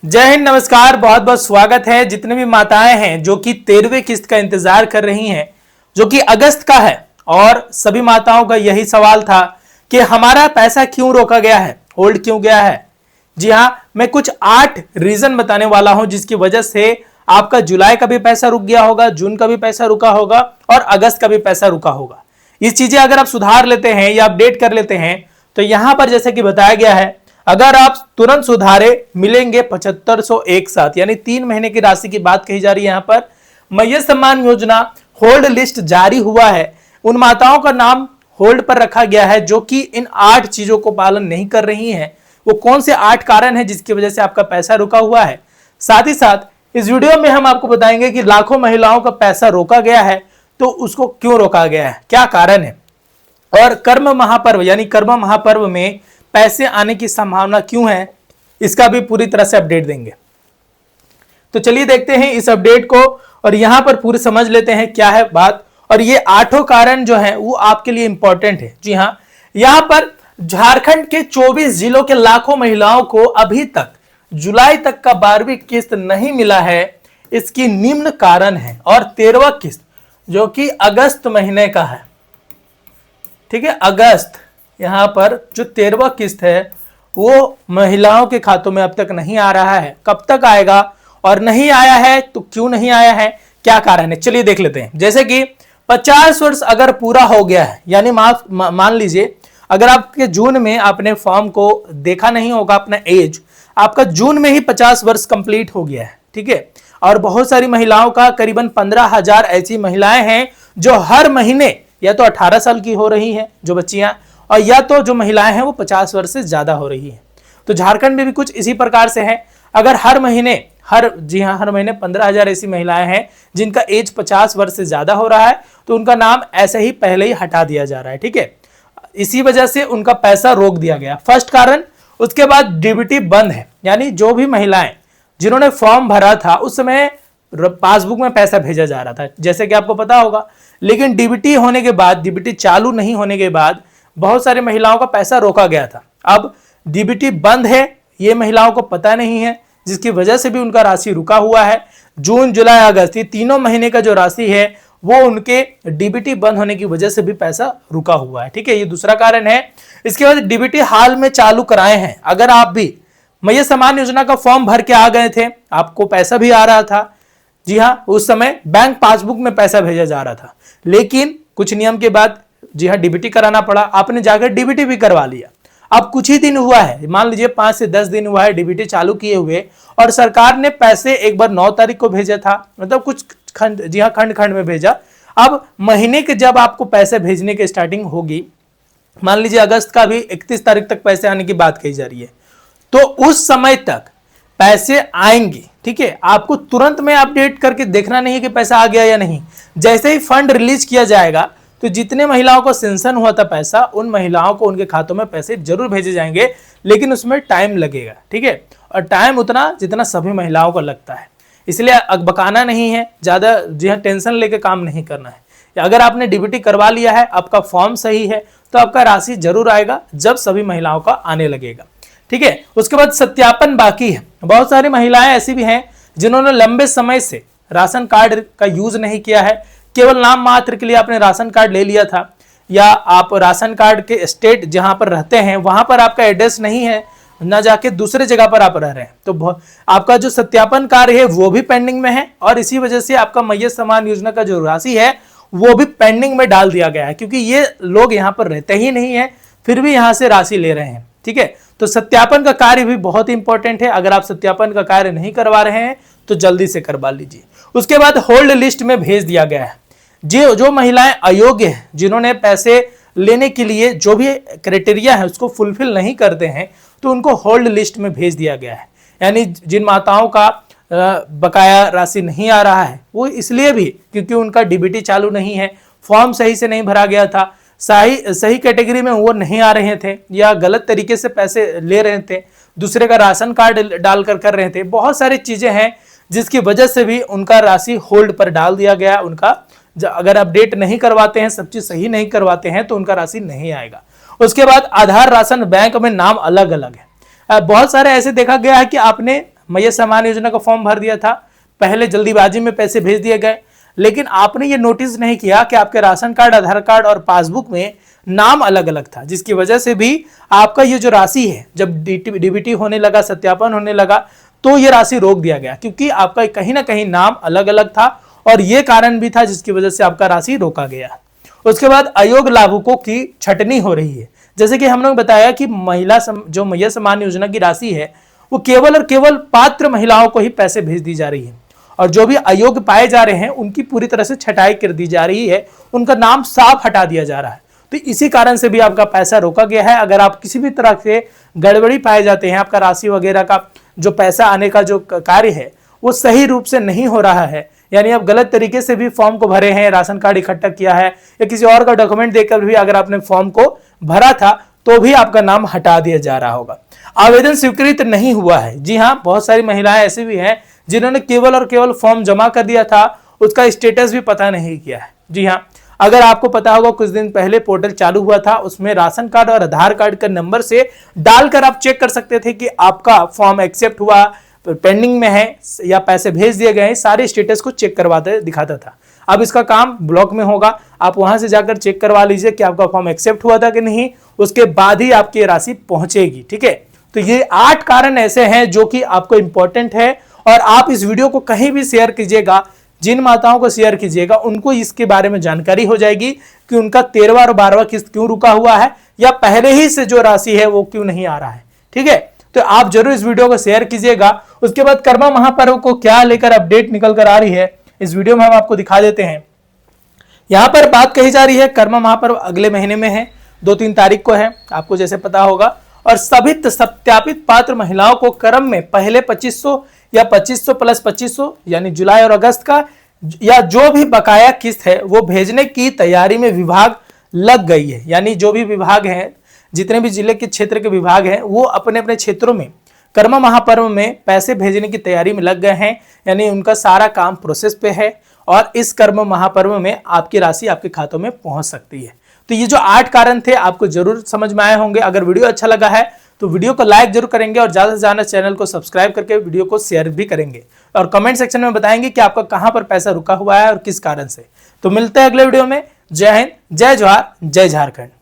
जय हिंद, नमस्कार। बहुत बहुत स्वागत है जितने भी माताएं हैं जो कि 13वीं किस्त का इंतजार कर रही हैं, जो कि अगस्त का है। और सभी माताओं का यही सवाल था कि हमारा पैसा क्यों रोका गया है, होल्ड क्यों गया है। जी हां, मैं कुछ 8 रीजन बताने वाला हूं जिसकी वजह से आपका जुलाई का भी पैसा रुक गया होगा, जून का भी पैसा रुका होगा और अगस्त का भी पैसा रुका होगा। ये चीजें अगर आप सुधार लेते हैं या अपडेट कर लेते हैं तो यहां पर जैसे कि बताया गया है, अगर आप तुरंत सुधारे मिलेंगे 7500 एक साथ, यानी 3 महीने की राशि की बात कही जा रही है। यहां पर मैया सम्मान योजना होल्ड लिस्ट जारी हुआ है, उन माताओं का नाम होल्ड पर रखा गया है जो कि इन 8 चीजों को पालन नहीं कर रही हैं। वो कौन से 8 कारण हैं जिसकी वजह से आपका पैसा रुका हुआ है। साथ ही साथ इस वीडियो में हम आपको बताएंगे कि लाखों महिलाओं का पैसा रोका गया है, तो उसको क्यों रोका गया है, क्या कारण है, और कर्म महापर्व यानी कर्म महापर्व में पैसे आने की संभावना क्यों है, इसका भी पूरी तरह से अपडेट देंगे। तो चलिए देखते हैं इस अपडेट को और यहां पर पूरी समझ लेते हैं क्या है बात। और ये 8 कारण जो है वो आपके लिए इंपॉर्टेंट है। जी हां, यहां पर झारखंड के 24 जिलों के लाखों महिलाओं को अभी तक जुलाई तक का 12वीं किस्त नहीं मिला है। इसकी निम्न कारण है, और 13वां किस्त जो कि अगस्त महीने का है, ठीक है, अगस्त, यहां पर जो 13वां किस्त है वो महिलाओं के खातों में अब तक नहीं आ रहा है। कब तक आएगा, और नहीं आया है तो क्यों नहीं आया है, क्या कारण है, चलिए देख लेते हैं। जैसे कि 50 वर्ष अगर पूरा हो गया है, यानी मान लीजिए अगर आपके जून में आपने फॉर्म को देखा नहीं होगा, अपना एज आपका जून में ही 50 वर्ष कंप्लीट हो गया है, ठीक है। और बहुत सारी महिलाओं का करीबन 15,000 ऐसी महिलाएं हैं जो हर महीने या तो 18 साल की हो रही हैं जो बच्चियां, और या तो जो महिलाएं हैं वो 50 वर्ष से ज्यादा हो रही हैं। तो झारखंड में भी कुछ इसी प्रकार से है। अगर हर महीने हर महीने 15,000 ऐसी महिलाएं हैं जिनका एज 50 वर्ष से ज्यादा हो रहा है, तो उनका नाम ऐसे ही पहले ही हटा दिया जा रहा है, ठीक है। इसी वजह से उनका पैसा रोक दिया गया, फर्स्ट कारण। उसके बाद डीबीटी बंद है, यानी जो भी महिलाएं जिन्होंने फॉर्म भरा था उस समय पासबुक में पैसा भेजा जा रहा था, जैसे कि आपको पता होगा। लेकिन डीबीटी होने के बाद, डीबीटी चालू नहीं होने के बाद बहुत सारी महिलाओं का पैसा रोका गया था। अब डीबीटी बंद है, ये महिलाओं को पता नहीं है, जिसकी वजह से भी उनका राशि रुका हुआ है। जून, जुलाई, अगस्त, ये तीनों महीने का जो राशि है वो उनके डीबीटी बंद होने की वजह से भी पैसा रुका हुआ है, ठीक है। ये दूसरा कारण है। इसके बाद डीबीटी हाल में चालू कराए हैं। अगर आप भी मैया सम्मान योजना का फॉर्म भर के आ गए थे, आपको पैसा भी आ रहा था, जी हां, उस समय बैंक पासबुक में पैसा भेजा जा रहा था, लेकिन कुछ नियम के बाद, जी हां, डीबीटी कराना पड़ा, आपने जाकर डीबीटी भी करवा लिया। अब कुछ ही दिन हुआ है, मान लीजिए 5 से 10 दिन हुआ है डीबीटी चालू किए हुए, और सरकार ने पैसे एक बार 9 तारीख को भेजा था, मतलब कुछ खंड, जी हाँ, खंड खंड में भेजा। अब महीने के जब आपको पैसे भेजने की स्टार्टिंग होगी, मान लीजिए अगस्त का भी 31 तारीख तक पैसे आने की बात कही जा रही है, तो उस समय तक पैसे आएंगे, ठीक है। आपको तुरंत में अपडेट करके देखना नहीं है कि पैसा आ गया या नहीं। जैसे ही फंड रिलीज किया जाएगा तो जितने महिलाओं को सेंशन हुआ था पैसा, उन महिलाओं को उनके खातों में पैसे जरूर भेजे जाएंगे, लेकिन उसमें टाइम लगेगा, ठीक है। और टाइम उतना जितना सभी महिलाओं को लगता है, इसलिए अकबकाना नहीं है ज्यादा, जी हाँ, टेंशन लेके काम नहीं करना है। अगर आपने डीबीटी करवा लिया है, आपका फॉर्म सही है, तो आपका राशि जरूर आएगा जब सभी महिलाओं का आने लगेगा, ठीक है। उसके बाद सत्यापन बाकी है। बहुत सारी महिलाएं ऐसी भी हैं जिन्होंने लंबे समय से राशन कार्ड का यूज नहीं किया है, केवल नाम मात्र के लिए आपने राशन कार्ड ले लिया था, या आप राशन कार्ड के स्टेट जहां पर रहते हैं वहां पर आपका एड्रेस नहीं है, ना जाके दूसरे जगह पर आप रह रहे हैं, तो आपका जो सत्यापन कार्य है वो भी पेंडिंग में है, और इसी वजह से आपका मैया सम्मान योजना का जो राशि है वो भी पेंडिंग में डाल दिया गया है, क्योंकि ये लोग यहाँ पर रहते ही नहीं है, फिर भी यहाँ से राशि ले रहे हैं, ठीक है। तो सत्यापन का कार्य भी बहुत इंपॉर्टेंट है। अगर आप सत्यापन का कार्य नहीं करवा रहे हैं तो जल्दी से करवा लीजिए। उसके बाद होल्ड लिस्ट में भेज दिया गया है। जो महिलाएं अयोग्य हैं, जिन्होंने पैसे लेने के लिए जो भी क्राइटेरिया है उसको फुलफिल नहीं करते हैं, तो उनको होल्ड लिस्ट में भेज दिया गया है। यानी जिन माताओं का बकाया राशि नहीं आ रहा है, वो इसलिए भी क्योंकि उनका डीबीटी चालू नहीं है, फॉर्म सही से नहीं भरा गया था, सही कैटेगरी में वो नहीं आ रहे थे, या गलत तरीके से पैसे ले रहे थे, दूसरे का राशन कार्ड डालकर कर रहे थे। बहुत सारी चीजें हैं जिसकी वजह से भी उनका राशि होल्ड पर डाल दिया गया। उनका अगर अपडेट नहीं करवाते हैं, सब चीज सही नहीं करवाते हैं, तो उनका राशि नहीं आएगा। उसके बाद आधार, राशन, बैंक में नाम अलग अलग है। बहुत सारे ऐसे देखा गया है कि आपने मैया सम्मान योजना का फॉर्म भर दिया था, पहले जल्दीबाजी में पैसे भेज दिए गए, लेकिन आपने ये नोटिस नहीं किया कि आपके राशन कार्ड, आधार कार्ड और पासबुक में नाम अलग अलग था, जिसकी वजह से भी आपका ये जो राशि है, जब डीबीटी होने लगा, सत्यापन होने लगा, तो ये राशि रोक दिया गया, क्योंकि आपका कहीं ना कहीं नाम अलग अलग था और ये कारण भी था जिसकी वजह से आपका राशि रोका गया। उसके बाद अयोग्य लाभुकों की छटनी हो रही है। जैसे कि हम लोग बताया कि जो मैया सम्मान योजना की राशि है वो केवल और केवल पात्र महिलाओं को ही पैसे भेज दी जा रही है, और जो भी अयोग्य पाए जा रहे हैं उनकी पूरी तरह से छटाई कर दी जा रही है, उनका नाम साफ हटा दिया जा रहा है। तो इसी कारण से भी आपका पैसा रोका गया है। अगर आप किसी भी तरह से गड़बड़ी पाए जाते हैं, आपका राशि वगैरह का जो पैसा आने का जो कार्य है वो सही रूप से नहीं हो रहा है, यानी आप गलत तरीके से भी फॉर्म को भरे हैं, राशन कार्ड इकट्ठा किया है या किसी और का डॉक्यूमेंट देकर भी अगर आपने फॉर्म को भरा था तो भी आपका नाम हटा दिया जा रहा होगा। आवेदन स्वीकृत नहीं हुआ है। जी हाँ, बहुत सारी महिलाएं ऐसी भी हैं जिन्होंने केवल और केवल फॉर्म जमा कर दिया था, उसका स्टेटस भी पता नहीं किया है। जी हाँ, अगर आपको पता होगा कुछ दिन पहले पोर्टल चालू हुआ था, उसमें राशन कार्ड और आधार कार्ड का नंबर से डालकर आप चेक कर सकते थे कि आपका फॉर्म एक्सेप्ट हुआ, पेंडिंग में है या पैसे भेज दिए गए हैं, सारे स्टेटस को चेक करवाते दिखाता था। अब इसका काम ब्लॉक में होगा, आप वहां से जाकर चेक करवा लीजिए कि आपका फॉर्म एक्सेप्ट हुआ था कि नहीं, उसके बाद ही आपकी राशि पहुंचेगी। ठीक है, तो ये 8 कारण ऐसे हैं जो कि आपको इंपॉर्टेंट है, और आप इस वीडियो को कहीं भी शेयर कीजिएगा, जिन माताओं को शेयर कीजिएगा उनको इसके बारे में जानकारी हो जाएगी कि उनका 13वां और 12वां किस्त क्यों रुका हुआ है, या पहले ही से जो राशि है वो क्यों नहीं आ रहा है। ठीक है, तो आप जरूर इस वीडियो को शेयर कीजिएगा। उसके बाद कर्मा महापर्व को क्या लेकर अपडेट निकल कर आ रही है, इस वीडियो में हम आपको दिखा देते हैं। यहां पर बात कही जा रही है कर्मा महापर्व अगले महीने में है, 2-3 तारीख को है, आपको जैसे पता होगा, और सभी सत्यापित पात्र महिलाओं को क्रम में पहले 2500 या 2500 प्लस 2500 यानी जुलाई और अगस्त का या जो भी बकाया किस्त है वो भेजने की तैयारी में विभाग लग गई है। यानी जो भी विभाग हैं, जितने भी जिले के क्षेत्र के विभाग हैं, वो अपने अपने क्षेत्रों में कर्मा महापर्व में पैसे भेजने की तैयारी में लग गए हैं, यानी उनका सारा काम प्रोसेस पे है, और इस कर्म महापर्व में आपकी राशि आपके खातों में पहुंच सकती है। तो ये जो 8 कारण थे आपको जरूर समझ में आए होंगे। अगर वीडियो अच्छा लगा है तो वीडियो को लाइक जरूर करेंगे, और ज्यादा से ज्यादा चैनल को सब्सक्राइब करके वीडियो को शेयर भी करेंगे, और कमेंट सेक्शन में बताएंगे कि आपका कहां पर पैसा रुका हुआ है और किस कारण से। तो मिलते हैं अगले वीडियो में। जय हिंद, जय जवाहर, जय झारखंड।